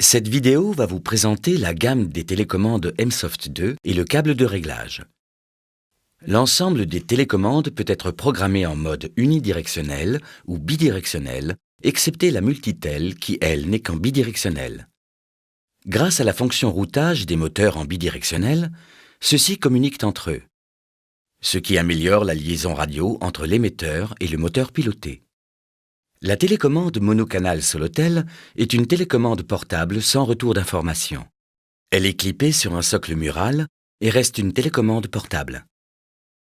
Cette vidéo va vous présenter la gamme des télécommandes MSoft 2 et le câble de réglage. L'ensemble des télécommandes peut être programmé en mode unidirectionnel ou bidirectionnel, excepté la multitel qui, elle, n'est qu'en bidirectionnel. Grâce à la fonction routage des moteurs en bidirectionnel, ceux-ci communiquent entre eux, ce qui améliore la liaison radio entre l'émetteur et le moteur piloté. La télécommande monocanal Solotel est une télécommande portable sans retour d'information. Elle est clippée sur un socle mural et reste une télécommande portable.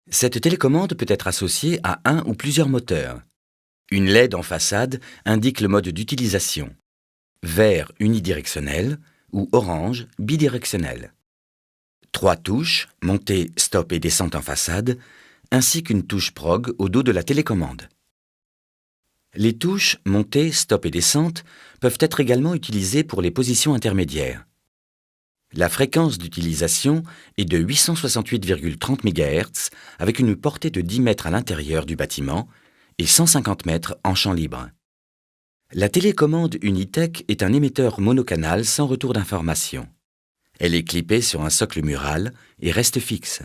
Cette télécommande peut être associée à un ou plusieurs moteurs. Une LED en façade indique le mode d'utilisation. Vert unidirectionnel ou orange bidirectionnel. 3 touches, montée, stop et descente en façade, ainsi qu'une touche prog au dos de la télécommande. Les touches montée, stop et descente peuvent être également utilisées pour les positions intermédiaires. La fréquence d'utilisation est de 868,30 MHz avec une portée de 10 mètres à l'intérieur du bâtiment et 150 mètres en champ libre. La télécommande Unitech est un émetteur monocanal sans retour d'information. Elle est clippée sur un socle mural et reste fixe.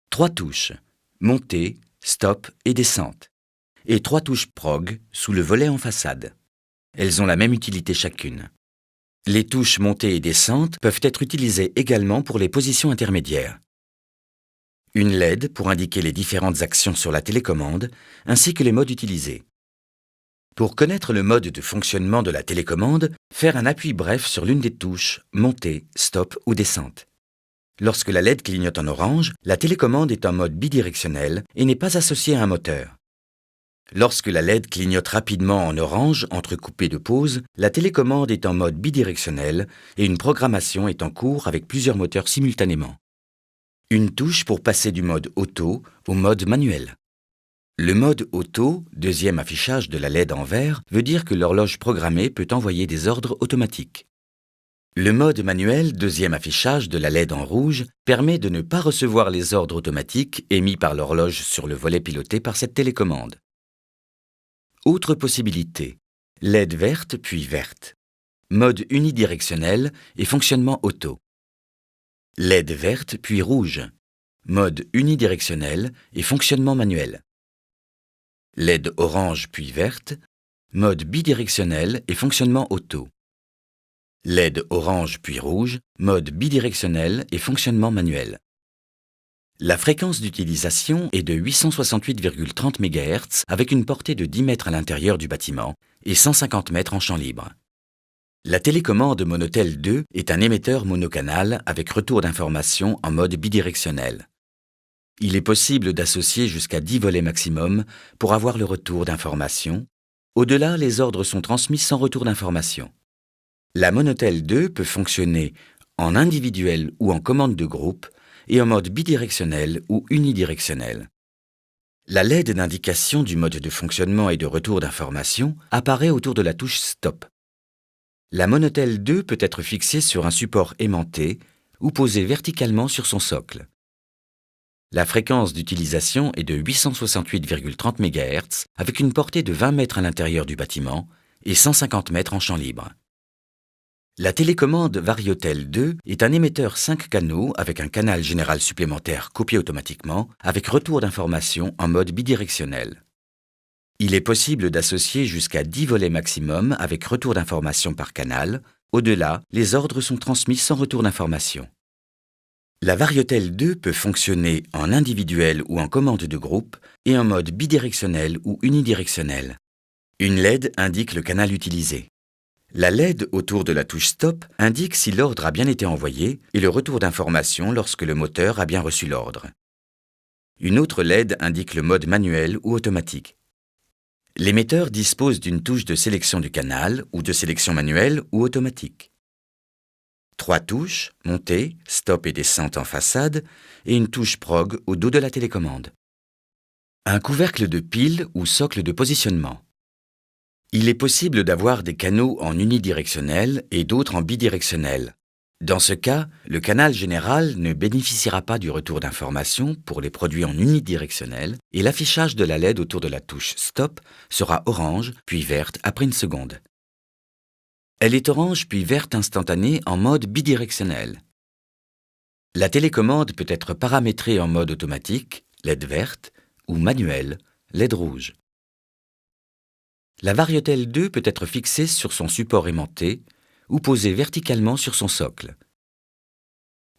3 touches, montée, stop et descente. Et 3 touches prog sous le volet en façade. Elles ont la même utilité chacune. Les touches montée et descente peuvent être utilisées également pour les positions intermédiaires. Une LED pour indiquer les différentes actions sur la télécommande, ainsi que les modes utilisés. Pour connaître le mode de fonctionnement de la télécommande, faire un appui bref sur l'une des touches, montée, stop ou descente. Lorsque la LED clignote en orange, la télécommande est en mode bidirectionnel et n'est pas associée à un moteur. Lorsque la LED clignote rapidement en orange, entrecoupée de pauses, la télécommande est en mode bidirectionnel et une programmation est en cours avec plusieurs moteurs simultanément. Une touche pour passer du mode auto au mode manuel. Le mode auto, deuxième affichage de la LED en vert, veut dire que l'horloge programmée peut envoyer des ordres automatiques. Le mode manuel, deuxième affichage de la LED en rouge, permet de ne pas recevoir les ordres automatiques émis par l'horloge sur le volet piloté par cette télécommande. Autre possibilité, LED verte puis verte. Mode unidirectionnel et fonctionnement auto. LED verte puis rouge. Mode unidirectionnel et fonctionnement manuel. LED orange puis verte. Mode bidirectionnel et fonctionnement auto. LED orange puis rouge. Mode bidirectionnel et fonctionnement manuel. La fréquence d'utilisation est de 868,30 MHz avec une portée de 10 mètres à l'intérieur du bâtiment et 150 mètres en champ libre. La télécommande Monotel 2 est un émetteur monocanal avec retour d'information en mode bidirectionnel. Il est possible d'associer jusqu'à 10 volets maximum pour avoir le retour d'information. Au-delà, les ordres sont transmis sans retour d'information. La Monotel 2 peut fonctionner en individuel ou en commande de groupe et en mode bidirectionnel ou unidirectionnel. La LED d'indication du mode de fonctionnement et de retour d'information apparaît autour de la touche Stop. La Monotel 2 peut être fixée sur un support aimanté ou posée verticalement sur son socle. La fréquence d'utilisation est de 868,30 MHz avec une portée de 20 mètres à l'intérieur du bâtiment et 150 mètres en champ libre. La télécommande Variotel 2 est un émetteur 5 canaux avec un canal général supplémentaire copié automatiquement avec retour d'information en mode bidirectionnel. Il est possible d'associer jusqu'à 10 volets maximum avec retour d'information par canal. Au-delà, les ordres sont transmis sans retour d'information. La Variotel 2 peut fonctionner en individuel ou en commande de groupe et en mode bidirectionnel ou unidirectionnel. Une LED indique le canal utilisé. La LED autour de la touche Stop indique si l'ordre a bien été envoyé et le retour d'information lorsque le moteur a bien reçu l'ordre. Une autre LED indique le mode manuel ou automatique. L'émetteur dispose d'une touche de sélection du canal ou de sélection manuelle ou automatique. 3 touches, montée, stop et descente en façade et une touche prog au dos de la télécommande. Un couvercle de pile ou socle de positionnement. Il est possible d'avoir des canaux en unidirectionnel et d'autres en bidirectionnel. Dans ce cas, le canal général ne bénéficiera pas du retour d'information pour les produits en unidirectionnel et l'affichage de la LED autour de la touche Stop sera orange puis verte après une seconde. Elle est orange puis verte instantanée en mode bidirectionnel. La télécommande peut être paramétrée en mode automatique, LED verte, ou manuel, LED rouge. La variotelle 2 peut être fixée sur son support aimanté ou posée verticalement sur son socle.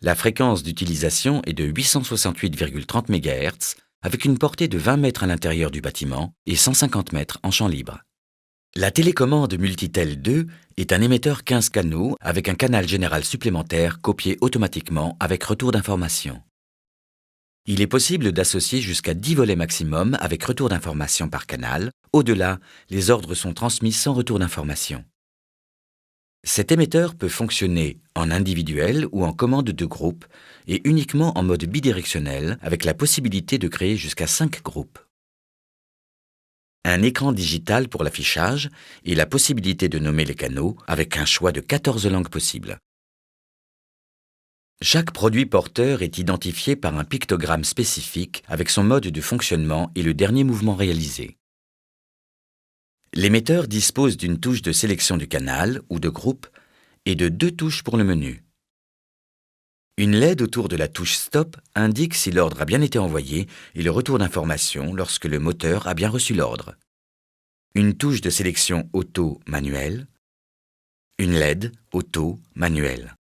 La fréquence d'utilisation est de 868,30 MHz avec une portée de 20 mètres à l'intérieur du bâtiment et 150 mètres en champ libre. La télécommande Multitel 2 est un émetteur 15 canaux avec un canal général supplémentaire copié automatiquement avec retour d'information. Il est possible d'associer jusqu'à 10 volets maximum avec retour d'information par canal. Au-delà, les ordres sont transmis sans retour d'information. Cet émetteur peut fonctionner en individuel ou en commande de groupe et uniquement en mode bidirectionnel avec la possibilité de créer jusqu'à 5 groupes. Un écran digital pour l'affichage et la possibilité de nommer les canaux avec un choix de 14 langues possibles. Chaque produit porteur est identifié par un pictogramme spécifique avec son mode de fonctionnement et le dernier mouvement réalisé. L'émetteur dispose d'une touche de sélection du canal ou de groupe et de 2 touches pour le menu. Une LED autour de la touche Stop indique si l'ordre a bien été envoyé et le retour d'information lorsque le moteur a bien reçu l'ordre. Une touche de sélection auto manuelle. Une LED auto manuelle.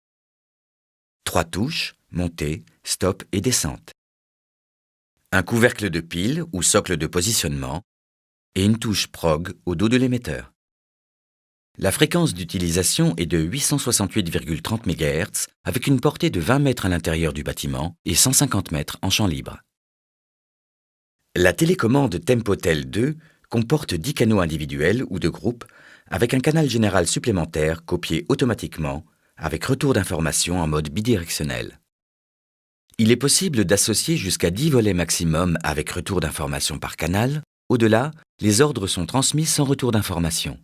3 touches, montée, stop et descente. Un couvercle de pile ou socle de positionnement et une touche prog au dos de l'émetteur. La fréquence d'utilisation est de 868,30 MHz avec une portée de 20 mètres à l'intérieur du bâtiment et 150 mètres en champ libre. La télécommande Tempotel 2 comporte 10 canaux individuels ou de groupe avec un canal général supplémentaire copié automatiquement avec retour d'information en mode bidirectionnel. Il est possible d'associer jusqu'à 10 volets maximum avec retour d'information par canal. Au-delà, les ordres sont transmis sans retour d'information.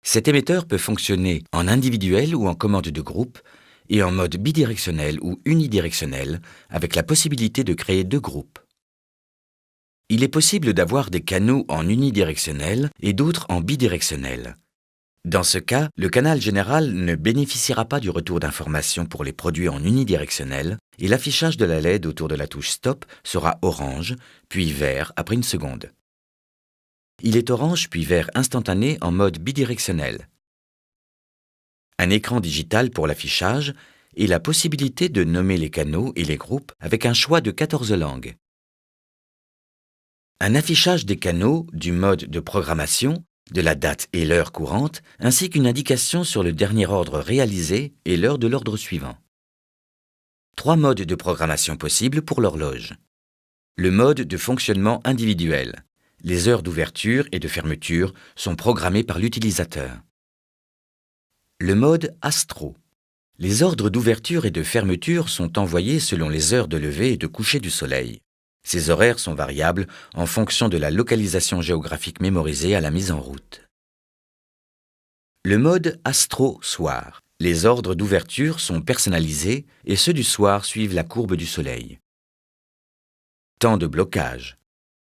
Cet émetteur peut fonctionner en individuel ou en commande de groupe et en mode bidirectionnel ou unidirectionnel avec la possibilité de créer 2 groupes. Il est possible d'avoir des canaux en unidirectionnel et d'autres en bidirectionnel. Dans ce cas, le canal général ne bénéficiera pas du retour d'information pour les produits en unidirectionnel et l'affichage de la LED autour de la touche Stop sera orange, puis vert après une seconde. Il est orange puis vert instantané en mode bidirectionnel. Un écran digital pour l'affichage et la possibilité de nommer les canaux et les groupes avec un choix de 14 langues. Un affichage des canaux, du mode de programmation, de la date et l'heure courante, ainsi qu'une indication sur le dernier ordre réalisé et l'heure de l'ordre suivant. 3 modes de programmation possibles pour l'horloge. Le mode de fonctionnement individuel. Les heures d'ouverture et de fermeture sont programmées par l'utilisateur. Le mode Astro. Les ordres d'ouverture et de fermeture sont envoyés selon les heures de lever et de coucher du soleil. Ces horaires sont variables en fonction de la localisation géographique mémorisée à la mise en route. Le mode Astro-Soir. Les ordres d'ouverture sont personnalisés et ceux du soir suivent la courbe du soleil. Temps de blocage.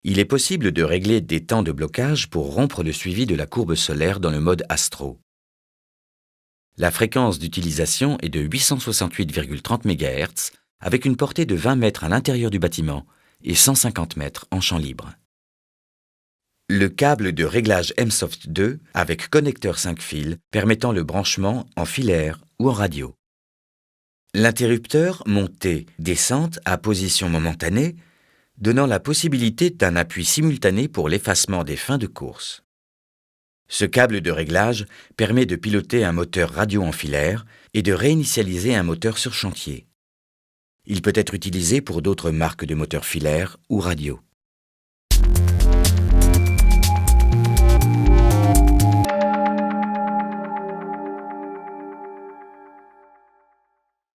Il est possible de régler des temps de blocage pour rompre le suivi de la courbe solaire dans le mode Astro. La fréquence d'utilisation est de 868,30 MHz avec une portée de 20 mètres à l'intérieur du bâtiment et 150 mètres en champ libre. Le câble de réglage M-Soft 2 avec connecteur 5 fils permettant le branchement en filaire ou en radio. L'interrupteur montée-descente à position momentanée donnant la possibilité d'un appui simultané pour l'effacement des fins de course. Ce câble de réglage permet de piloter un moteur radio en filaire et de réinitialiser un moteur sur chantier. Il peut être utilisé pour d'autres marques de moteurs filaires ou radio.